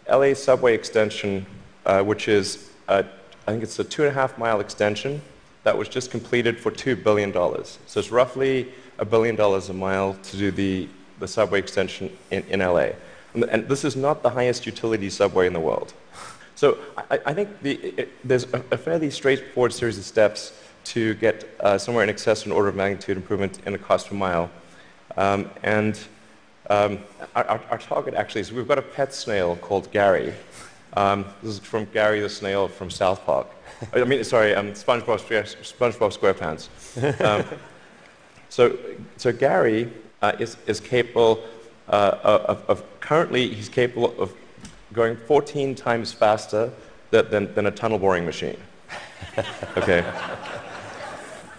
LA subway extension, which is, I think it's a 2.5-mile extension that was just completed for $2 billion. So it's roughly $1 billion a mile to do the subway extension in LA. And this is not the highest utility subway in the world. So I think there's a fairly straightforward series of steps to get somewhere in excess of an order of magnitude improvement in the cost per mile. Our target actually is, we've got a pet snail called Gary. This is from Gary the snail from South Park. I mean, sorry, SpongeBob SquarePants. So Gary is capable currently he's capable of going 14 times faster than a tunnel boring machine. Okay.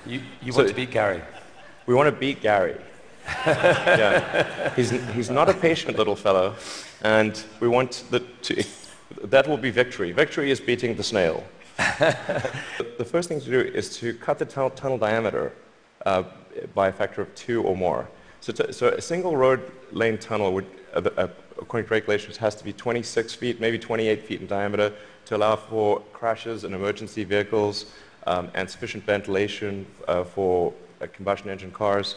You want to beat Gary? We want to beat Gary. Yeah. He's not a patient little fellow, and we want that will be victory. Victory is beating the snail. The first thing to do is to cut the tunnel diameter by a factor of 2 or more. So a single road lane tunnel would, according to regulations, has to be 26 feet, maybe 28 feet in diameter to allow for crashes and emergency vehicles and sufficient ventilation for combustion engine cars.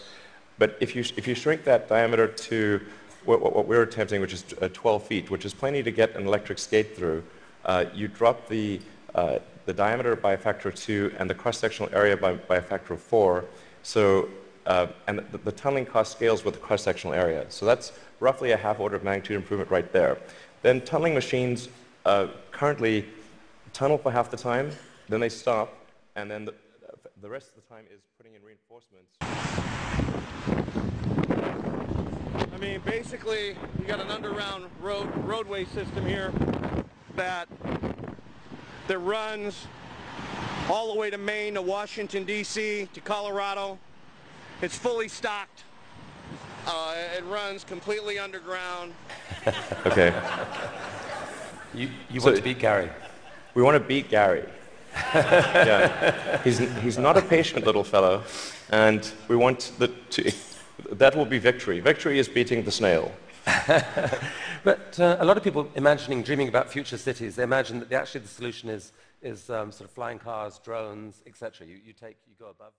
But if you shrink that diameter to what we're attempting, which is 12 feet, which is plenty to get an electric skate through, you drop the diameter by a factor of 2 and the cross-sectional area by a factor of 4. So, and the tunneling cost scales with the cross-sectional area. So that's roughly a half order of magnitude improvement right there. Then tunneling machines currently tunnel for half the time, then they stop, and then the rest of the time is putting in reinforcements. I mean, basically, you got an underground roadway system here that runs all the way to Maine, to Washington, D.C., to Colorado. It's fully stocked. It runs completely underground. Okay. You want to beat Gary? We want to beat Gary. Yeah. He's not a patient little fellow, and we want that will be victory. Victory is beating the snail. But a lot of people dreaming about future cities, they imagine that actually the solution is sort of flying cars, drones, etc. You go above.